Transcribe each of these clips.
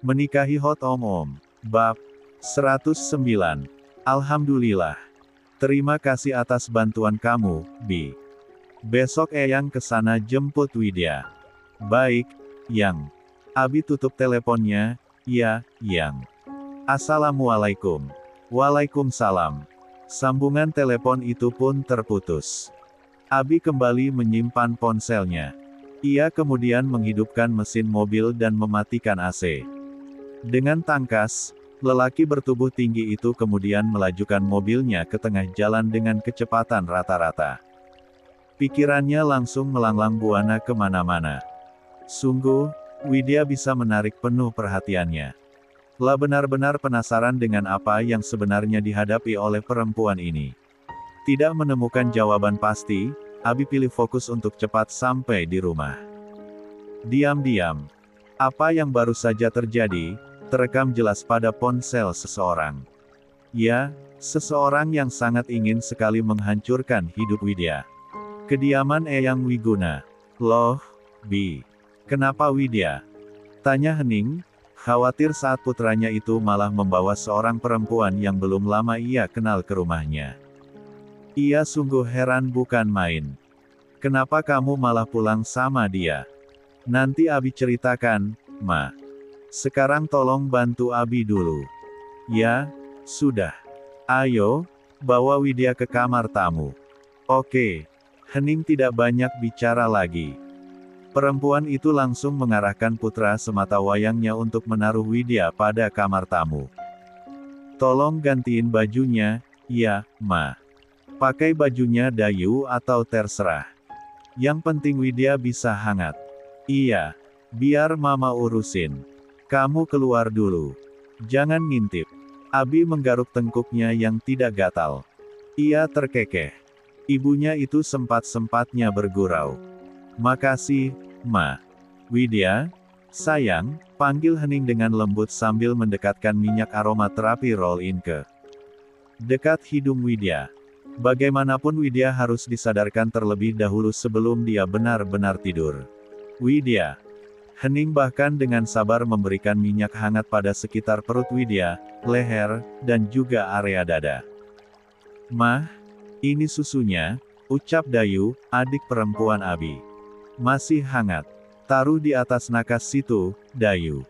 Menikahi Hot Om. Bab 109. Alhamdulillah. Terima kasih atas bantuan kamu, Bi. Besok Eyang ke sana jemput Widya. Baik, Yang. Abi tutup teleponnya. Ya, Yang. Assalamualaikum. Waalaikumsalam. Sambungan telepon itu pun terputus. Abi kembali menyimpan ponselnya. Ia kemudian menghidupkan mesin mobil dan mematikan AC. Dengan tangkas, lelaki bertubuh tinggi itu kemudian melajukan mobilnya ke tengah jalan dengan kecepatan rata-rata. Pikirannya langsung melanglang buana kemana-mana. Sungguh, Widya bisa menarik penuh perhatiannya. Lah benar-benar penasaran dengan apa yang sebenarnya dihadapi oleh perempuan ini. Tidak menemukan jawaban pasti, Abi pilih fokus untuk cepat sampai di rumah. Diam-diam. Apa yang baru saja terjadi, terekam jelas pada ponsel seseorang. Ya, seseorang yang sangat ingin sekali menghancurkan hidup Widya. Kediaman Eyang Wiguna. Loh, Bi. Kenapa Widya? Tanya Hening, khawatir saat putranya itu malah membawa seorang perempuan yang belum lama ia kenal ke rumahnya. Ia sungguh heran bukan main. Kenapa kamu malah pulang sama dia? Nanti Abi ceritakan, Ma. Sekarang tolong bantu Abi dulu. Ya, sudah. Ayo, bawa Widya ke kamar tamu. Oke. Hening tidak banyak bicara lagi. Perempuan itu langsung mengarahkan putra sematawayangnya untuk menaruh Widya pada kamar tamu. Tolong gantiin bajunya, ya, Ma. Pakai bajunya Dayu atau terserah. Yang penting Widya bisa hangat. Iya. Biar Mama urusin. Kamu keluar dulu. Jangan ngintip. Abi menggaruk tengkuknya yang tidak gatal. Ia terkekeh. Ibunya itu sempat-sempatnya bergurau. Makasih, Ma. Widya, sayang, panggil Hening dengan lembut sambil mendekatkan minyak aroma terapi roll-in ke dekat hidung Widya. Bagaimanapun Widya harus disadarkan terlebih dahulu sebelum dia benar-benar tidur. Widya. Hening bahkan dengan sabar memberikan minyak hangat pada sekitar perut Widya, leher, dan juga area dada. Mah, ini susunya, ucap Dayu, adik perempuan Abi. Masih hangat. Taruh di atas nakas situ, Dayu.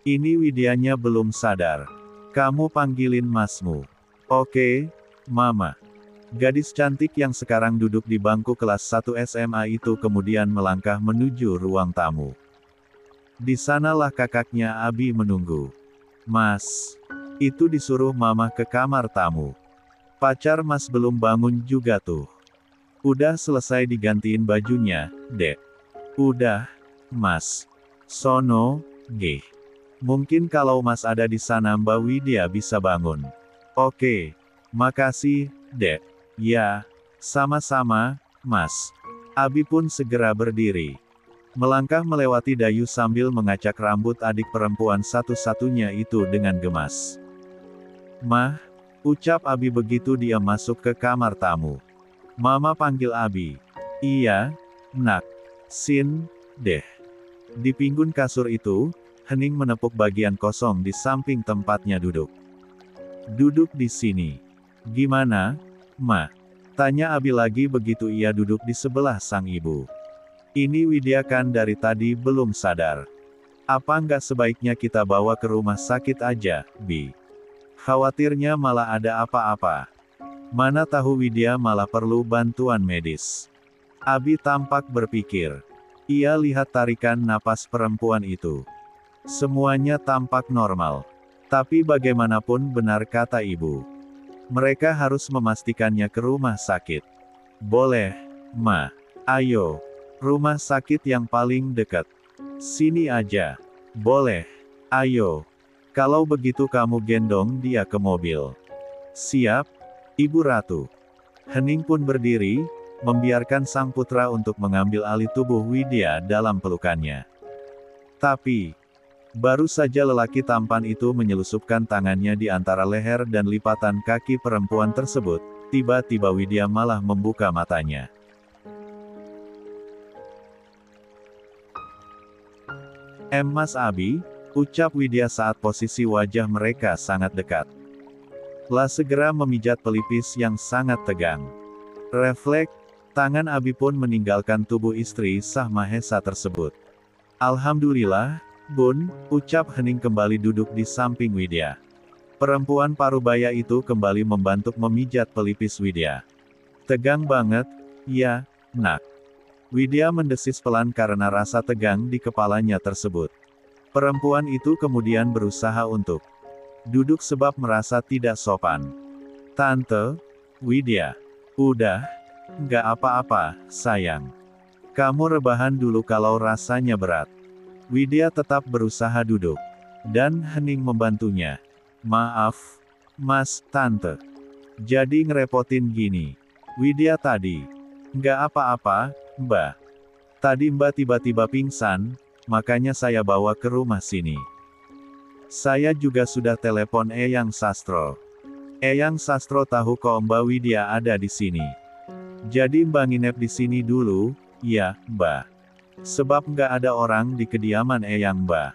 Ini Widyanya belum sadar. Kamu panggilin masmu. Oke, Mama. Gadis cantik yang sekarang duduk di bangku kelas 1 SMA itu kemudian melangkah menuju ruang tamu. Di sanalah kakaknya Abi menunggu. Mas. Itu disuruh Mama ke kamar tamu. Pacar Mas belum bangun juga tuh. Udah selesai digantiin bajunya, Dek. Udah, Mas. Sono, G. Mungkin kalau Mas ada di sana Mbak Widya bisa bangun. Oke. Makasih, Dek. Ya, sama-sama, Mas. Abi pun segera berdiri. Melangkah melewati Dayu sambil mengacak rambut adik perempuan satu-satunya itu dengan gemas. Mah, ucap Abi begitu dia masuk ke kamar tamu. Mama panggil Abi. Iya, Nak. Sin, deh. Di pinggun kasur itu, Hening menepuk bagian kosong di samping tempatnya duduk. Duduk di sini. Gimana, Ma? Tanya Abi lagi begitu ia duduk di sebelah sang ibu. Ini Widya kan dari tadi belum sadar. Apa nggak sebaiknya kita bawa ke rumah sakit aja, Bi? Khawatirnya malah ada apa-apa. Mana tahu Widya malah perlu bantuan medis. Abi tampak berpikir. Ia lihat tarikan napas perempuan itu. Semuanya tampak normal. Tapi bagaimanapun benar kata ibu. Mereka harus memastikannya ke rumah sakit. Boleh, Ma. Ayo. Rumah sakit yang paling dekat. Sini aja. Boleh. Ayo. Kalau begitu kamu gendong dia ke mobil. Siap, Ibu Ratu. Hening pun berdiri, membiarkan sang putra untuk mengambil alih tubuh Widya dalam pelukannya. Tapi, baru saja lelaki tampan itu menyelupkan tangannya di antara leher dan lipatan kaki perempuan tersebut, tiba-tiba Widya malah membuka matanya. Mas Abi, ucap Widya saat posisi wajah mereka sangat dekat. La segera memijat pelipis yang sangat tegang. Refleks, tangan Abi pun meninggalkan tubuh istri sah Mahesa tersebut. Alhamdulillah, Bun, ucap Hening kembali duduk di samping Widya. Perempuan parubaya itu kembali membantu memijat pelipis Widya. Tegang banget, ya, nak. Widya mendesis pelan karena rasa tegang di kepalanya tersebut. Perempuan itu kemudian berusaha untuk duduk sebab merasa tidak sopan. Tante, Widya, udah, nggak apa-apa, sayang. Kamu rebahan dulu kalau rasanya berat. Widya tetap berusaha duduk. Dan Hening membantunya. Maaf, Mas, Tante. Jadi ngerepotin gini. Widya tadi. Nggak apa-apa, Mbak. Tadi Mbak tiba-tiba pingsan, makanya saya bawa ke rumah sini. Saya juga sudah telepon Eyang Sastro. Eyang Sastro tahu kok Mbak Widya ada di sini. Jadi Mbak nginep di sini dulu, ya, Mbak. Sebab nggak ada orang di kediaman Eyang Mbak.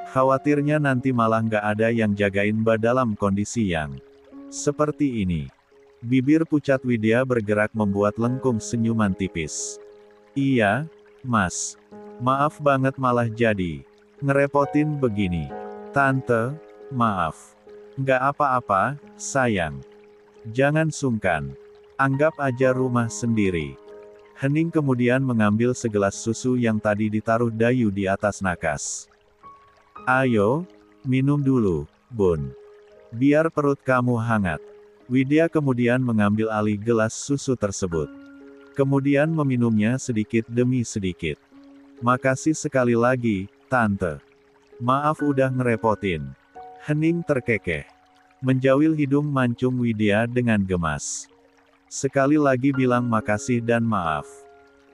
Khawatirnya nanti malah nggak ada yang jagain Mbak dalam kondisi yang seperti ini. Bibir pucat Widya bergerak membuat lengkung senyuman tipis. Iya, Mas. Maaf banget malah jadi ngerepotin begini. Tante, maaf. Nggak apa-apa, sayang. Jangan sungkan. Anggap aja rumah sendiri. Hening kemudian mengambil segelas susu yang tadi ditaruh Dayu di atas nakas. Ayo, minum dulu, Bun. Biar perut kamu hangat. Widya kemudian mengambil alih gelas susu tersebut. Kemudian meminumnya sedikit demi sedikit. Makasih sekali lagi, Tante. Maaf udah ngerepotin. Hening terkekeh. Menjawil hidung mancung Widya dengan gemas. Sekali lagi bilang makasih dan maaf.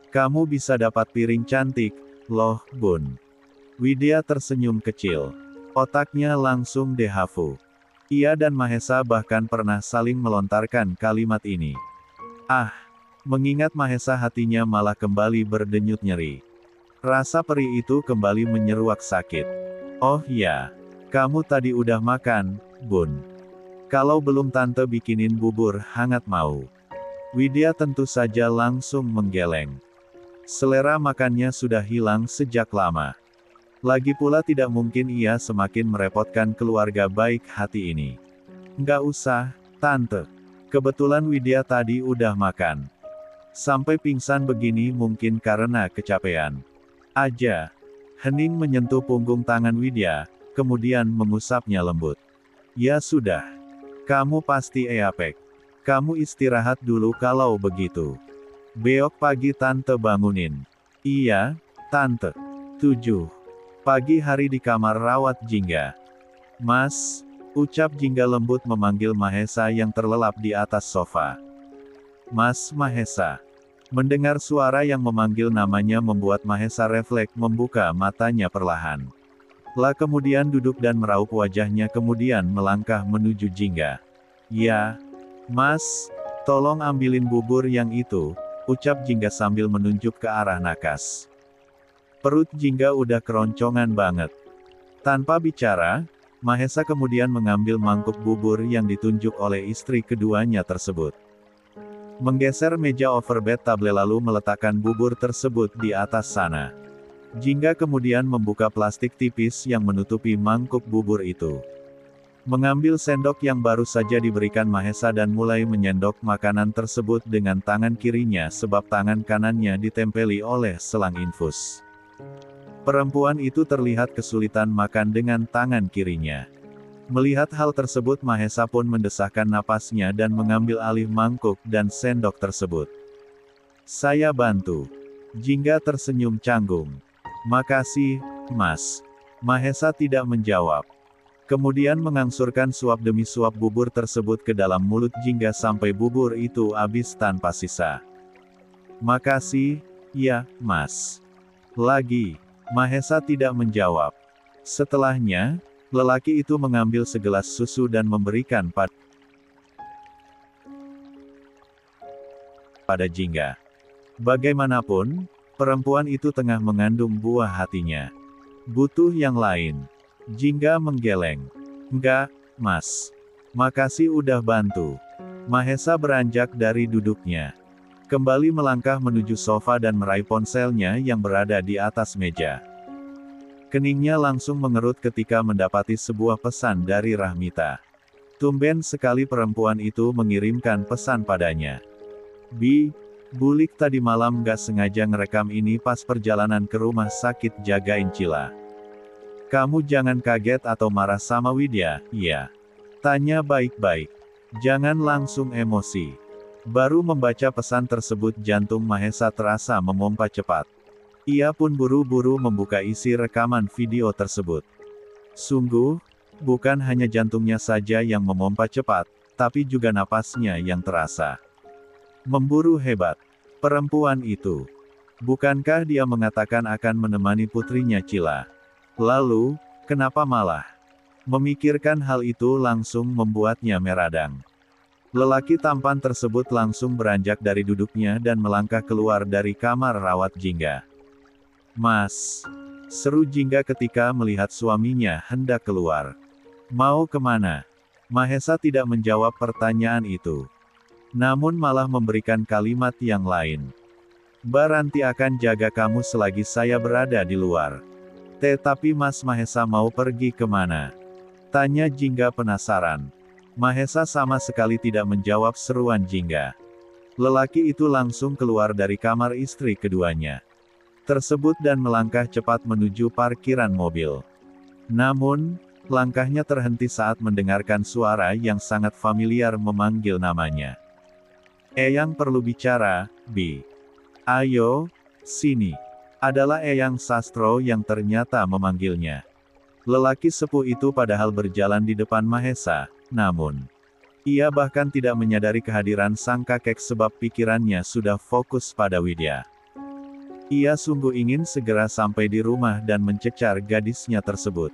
Kamu bisa dapat piring cantik, loh, Bun. Widya tersenyum kecil. Otaknya langsung dehafu. Ia dan Mahesa bahkan pernah saling melontarkan kalimat ini. Ah, mengingat Mahesa hatinya malah kembali berdenyut nyeri. Rasa perih itu kembali menyeruak sakit. Oh ya, kamu tadi udah makan, Bun. Kalau belum Tante bikinin bubur hangat mau. Widya tentu saja langsung menggeleng. Selera makannya sudah hilang sejak lama. Lagi pula tidak mungkin ia semakin merepotkan keluarga baik hati ini. Nggak usah, Tante. Kebetulan Widya tadi udah makan. Sampai pingsan begini mungkin karena kecapean aja. Hening menyentuh punggung tangan Widya, kemudian mengusapnya lembut. Ya sudah. Kamu pasti eapek. Kamu istirahat dulu kalau begitu. Besok pagi Tante bangunin. Iya, Tante. 7. Pagi hari di kamar rawat Jingga. Mas, ucap Jingga lembut memanggil Mahesa yang terlelap di atas sofa. Mas Mahesa. Mendengar suara yang memanggil namanya membuat Mahesa refleks membuka matanya perlahan. La kemudian duduk dan meraup wajahnya kemudian melangkah menuju Jingga. Ya, Mas, tolong ambilin bubur yang itu, ucap Jingga sambil menunjuk ke arah nakas. Perut Jingga udah keroncongan banget. Tanpa bicara, Mahesa kemudian mengambil mangkuk bubur yang ditunjuk oleh istri keduanya tersebut. Menggeser meja overbed table lalu meletakkan bubur tersebut di atas sana. Jingga kemudian membuka plastik tipis yang menutupi mangkuk bubur itu. Mengambil sendok yang baru saja diberikan Mahesa dan mulai menyendok makanan tersebut dengan tangan kirinya sebab tangan kanannya ditempeli oleh selang infus. Perempuan itu terlihat kesulitan makan dengan tangan kirinya. Melihat hal tersebut Mahesa pun mendesahkan napasnya dan mengambil alih mangkuk dan sendok tersebut. Saya bantu. Jingga tersenyum canggung. Makasih, Mas. Mahesa tidak menjawab. Kemudian mengangsurkan suap demi suap bubur tersebut ke dalam mulut Jingga sampai bubur itu habis tanpa sisa. Makasih, ya, Mas. Lagi. Mahesa tidak menjawab. Setelahnya, lelaki itu mengambil segelas susu dan memberikan pada Jingga. Bagaimanapun, perempuan itu tengah mengandung buah hatinya. Butuh yang lain. Jingga menggeleng. Enggak, Mas. Makasih udah bantu. Mahesa beranjak dari duduknya. Kembali melangkah menuju sofa dan meraih ponselnya yang berada di atas meja. Keningnya langsung mengerut ketika mendapati sebuah pesan dari Rahmita. Tumben sekali perempuan itu mengirimkan pesan padanya. Bi, Bulik tadi malam gak sengaja ngerekam ini pas perjalanan ke rumah sakit, jagain Cila. Kamu jangan kaget atau marah sama Widya, ya. Tanya baik-baik. Jangan langsung emosi. Baru membaca pesan tersebut jantung Mahesa terasa memompa cepat. Ia pun buru-buru membuka isi rekaman video tersebut. Sungguh, bukan hanya jantungnya saja yang memompa cepat, tapi juga napasnya yang terasa memburu hebat. Perempuan itu. Bukankah dia mengatakan akan menemani putrinya Cila? Lalu, kenapa malah? Memikirkan hal itu langsung membuatnya meradang. Lelaki tampan tersebut langsung beranjak dari duduknya dan melangkah keluar dari kamar rawat Jingga. Mas, seru Jingga ketika melihat suaminya hendak keluar. Mau kemana? Mahesa tidak menjawab pertanyaan itu. Namun malah memberikan kalimat yang lain. Baranti akan jaga kamu selagi saya berada di luar. Tetapi Mas Mahesa mau pergi kemana? Tanya Jingga penasaran. Mahesa sama sekali tidak menjawab seruan Jingga. Lelaki itu langsung keluar dari kamar istri keduanya tersebut dan melangkah cepat menuju parkiran mobil. Namun, langkahnya terhenti saat mendengarkan suara yang sangat familiar memanggil namanya. Eyang perlu bicara, Bi. Ayo, sini. Adalah Eyang Sastro yang ternyata memanggilnya. Lelaki sepuh itu padahal berjalan di depan Mahesa, namun ia bahkan tidak menyadari kehadiran sang kakek sebab pikirannya sudah fokus pada Widya. Ia sungguh ingin segera sampai di rumah dan mencecar gadisnya tersebut.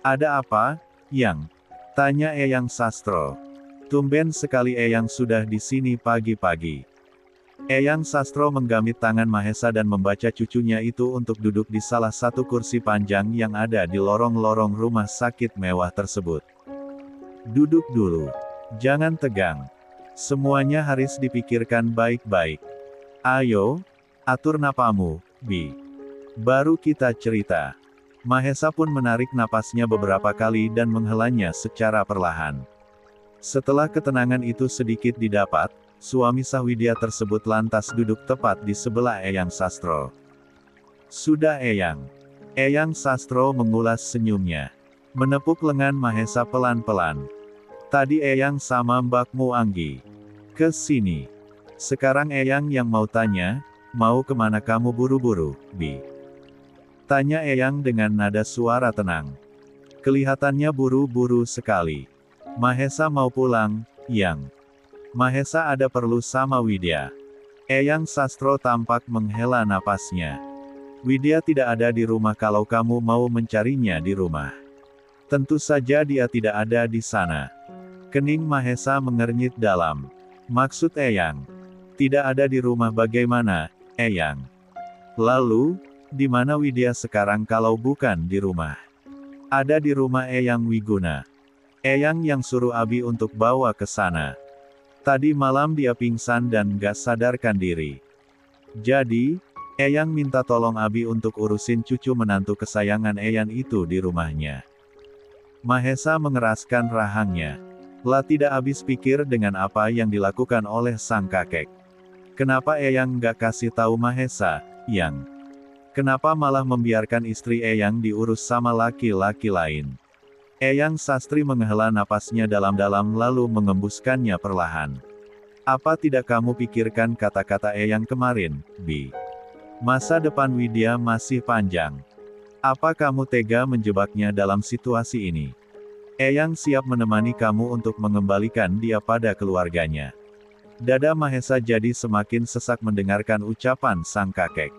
Ada apa, Yang? Tanya Eyang Sastro. Tumben sekali Eyang sudah di sini pagi-pagi. Eyang Sastro menggamit tangan Mahesa dan membaca cucunya itu untuk duduk di salah satu kursi panjang yang ada di lorong-lorong rumah sakit mewah tersebut. Duduk dulu. Jangan tegang. Semuanya harus dipikirkan baik-baik. Ayo, atur napamu, Bi. Baru kita cerita. Mahesa pun menarik napasnya beberapa kali dan menghelanya secara perlahan. Setelah ketenangan itu sedikit didapat, suami sah Widya tersebut lantas duduk tepat di sebelah Eyang Sastro. Sudah Eyang. Eyang Sastro mengulas senyumnya. Menepuk lengan Mahesa pelan-pelan. Tadi Eyang sama mbakmu Anggi ke sini. Sekarang Eyang yang mau tanya, mau kemana kamu buru-buru, Bi? Tanya Eyang dengan nada suara tenang. Kelihatannya buru-buru sekali. Mahesa mau pulang, Yang. Mahesa ada perlu sama Widya. Eyang Sastro tampak menghela napasnya. Widya tidak ada di rumah kalau kamu mau mencarinya di rumah. Tentu saja dia tidak ada di sana. Kening Mahesa mengernyit dalam. Maksud Eyang? Tidak ada di rumah bagaimana, Eyang? Lalu, di mana Widya sekarang kalau bukan di rumah? Ada di rumah Eyang Wiguna. Eyang yang suruh Abi untuk bawa ke sana. Tadi malam dia pingsan dan gak sadarkan diri. Jadi, Eyang minta tolong Abi untuk urusin cucu menantu kesayangan Eyang itu di rumahnya. Mahesa mengeraskan rahangnya. Lah tidak habis pikir dengan apa yang dilakukan oleh sang kakek. Kenapa Eyang gak kasih tahu Mahesa, Yang? Kenapa malah membiarkan istri Eyang diurus sama laki-laki lain? Eyang Sastri menghela napasnya dalam-dalam lalu mengembuskannya perlahan. Apa tidak kamu pikirkan kata-kata Eyang kemarin, Bi? Masa depan Widya masih panjang. Apa kamu tega menjebaknya dalam situasi ini? Eyang siap menemani kamu untuk mengembalikan dia pada keluarganya. Dada Mahesa jadi semakin sesak mendengarkan ucapan sang kakek.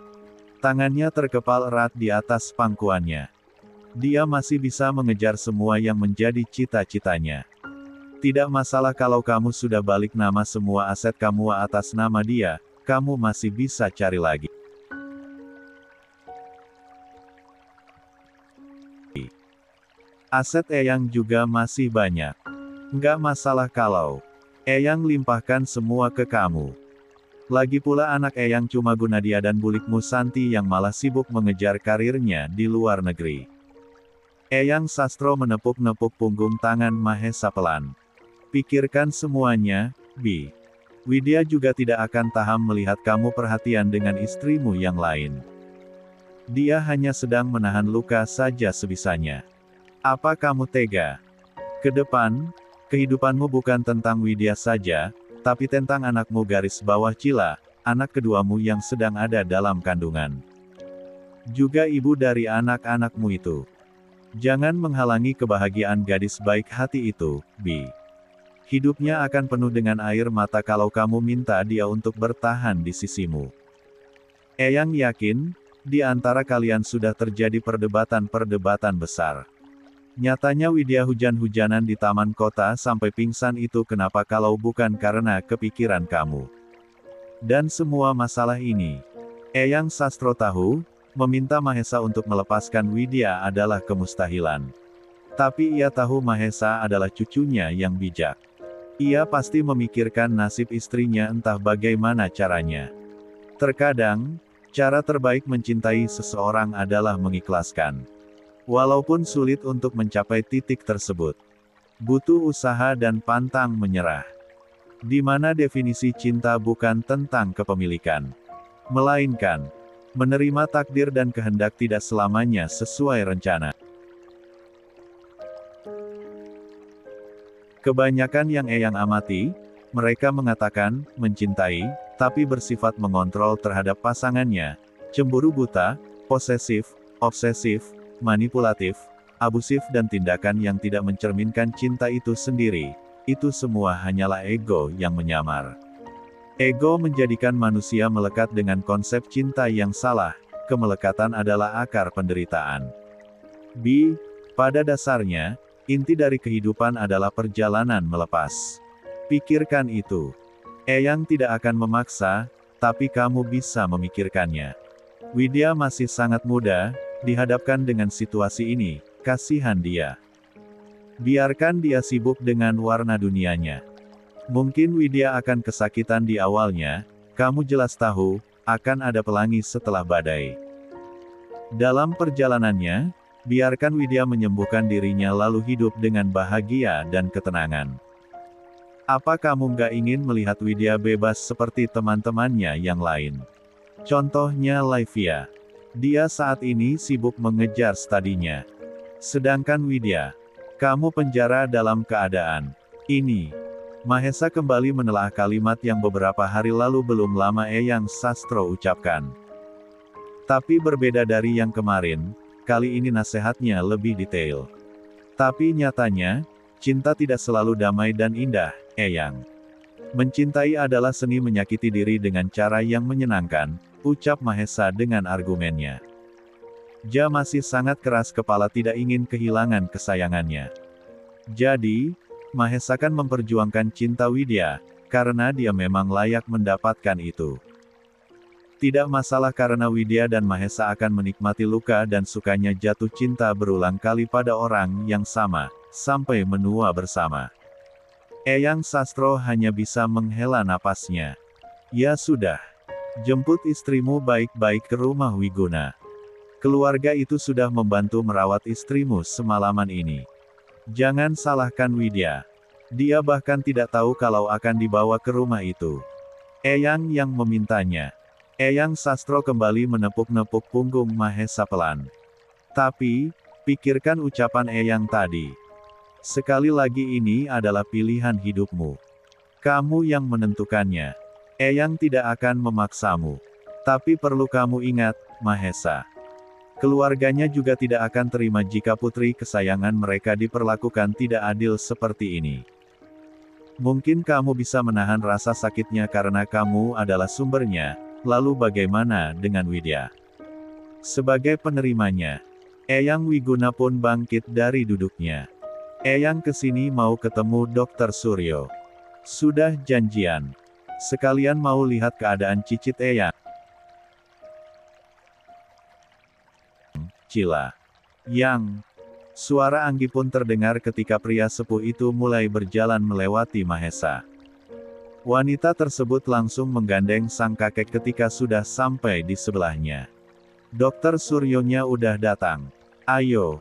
Tangannya terkepal erat di atas pangkuannya. Dia masih bisa mengejar semua yang menjadi cita-citanya. Tidak masalah kalau kamu sudah balik nama semua aset kamu atas nama dia, kamu masih bisa cari lagi. Aset Eyang juga masih banyak. Nggak masalah kalau Eyang limpahkan semua ke kamu. Lagi pula anak Eyang cuma Gunadia dan bulikmu Santi yang malah sibuk mengejar karirnya di luar negeri. Eyang Sastro menepuk-nepuk punggung tangan Mahesa pelan. Pikirkan semuanya, Bi. Widya juga tidak akan tahan melihat kamu perhatian dengan istrimu yang lain. Dia hanya sedang menahan luka saja sebisanya. Apa kamu tega? Ke depan, kehidupanmu bukan tentang Widya saja, tapi tentang anakmu garis bawah Cila, anak keduamu yang sedang ada dalam kandungan. Juga ibu dari anak-anakmu itu. Jangan menghalangi kebahagiaan gadis baik hati itu, Bi. Hidupnya akan penuh dengan air mata kalau kamu minta dia untuk bertahan di sisimu. Eyang yakin, di antara kalian sudah terjadi perdebatan-perdebatan besar. Nyatanya Widya hujan-hujanan di taman kota sampai pingsan itu kenapa kalau bukan karena kepikiran kamu. Dan semua masalah ini, Eyang Sastro tahu, meminta Mahesa untuk melepaskan Widya adalah kemustahilan. Tapi ia tahu Mahesa adalah cucunya yang bijak. Ia pasti memikirkan nasib istrinya entah bagaimana caranya. Terkadang, cara terbaik mencintai seseorang adalah mengikhlaskan. Walaupun sulit untuk mencapai titik tersebut. Butuh usaha dan pantang menyerah. Di mana definisi cinta bukan tentang kepemilikan. Melainkan, menerima takdir dan kehendak tidak selamanya sesuai rencana. Kebanyakan yang Eyang amati, mereka mengatakan, mencintai, tapi bersifat mengontrol terhadap pasangannya, cemburu buta, posesif, obsesif, manipulatif, abusif dan tindakan yang tidak mencerminkan cinta itu sendiri, itu semua hanyalah ego yang menyamar. Ego menjadikan manusia melekat dengan konsep cinta yang salah, kemelekatan adalah akar penderitaan. Bi, pada dasarnya, inti dari kehidupan adalah perjalanan melepas. Pikirkan itu. Eyang tidak akan memaksa, tapi kamu bisa memikirkannya. Widya masih sangat muda, dihadapkan dengan situasi ini, kasihan dia. Biarkan dia sibuk dengan warna dunianya. Mungkin Widya akan kesakitan di awalnya, kamu jelas tahu, akan ada pelangi setelah badai. Dalam perjalanannya, biarkan Widya menyembuhkan dirinya lalu hidup dengan bahagia dan ketenangan. Apa kamu nggak ingin melihat Widya bebas seperti teman-temannya yang lain? Contohnya Laivia. Dia saat ini sibuk mengejar studinya. Sedangkan Widya, kamu penjara dalam keadaan ini. Mahesa kembali menelaah kalimat yang beberapa hari lalu belum lama Eyang Sastro ucapkan. Tapi berbeda dari yang kemarin, kali ini nasihatnya lebih detail. Tapi nyatanya, cinta tidak selalu damai dan indah, Eyang. Mencintai adalah seni menyakiti diri dengan cara yang menyenangkan, ucap Mahesa dengan argumennya. Ja masih sangat keras kepala tidak ingin kehilangan kesayangannya. Jadi, Mahesa kan memperjuangkan cinta Widya, karena dia memang layak mendapatkan itu. Tidak masalah karena Widya dan Mahesa akan menikmati luka dan sukanya jatuh cinta berulang kali pada orang yang sama, sampai menua bersama. Eyang Sastro hanya bisa menghela napasnya. Ya sudah. Jemput istrimu baik-baik ke rumah Wiguna. Keluarga itu sudah membantu merawat istrimu semalaman ini. Jangan salahkan Widya. Dia bahkan tidak tahu kalau akan dibawa ke rumah itu. Eyang yang memintanya. Eyang Sastro kembali menepuk-nepuk punggung Mahesa pelan. Tapi, pikirkan ucapan Eyang tadi. Sekali lagi ini adalah pilihan hidupmu. Kamu yang menentukannya. Eyang tidak akan memaksamu. Tapi perlu kamu ingat, Mahesa. Keluarganya juga tidak akan terima jika putri kesayangan mereka diperlakukan tidak adil seperti ini. Mungkin kamu bisa menahan rasa sakitnya karena kamu adalah sumbernya, lalu bagaimana dengan Widya? Sebagai penerimanya, Eyang Wiguna pun bangkit dari duduknya. Eyang kesini mau ketemu Dr. Suryo. Sudah janjian. Sekalian mau lihat keadaan cicit Eyang. Cila. Yang Suara Anggi pun terdengar ketika pria sepuh itu mulai berjalan melewati Mahesa. Wanita tersebut langsung menggandeng sang kakek ketika sudah sampai di sebelahnya. Dokter Suryonya udah datang. Ayo,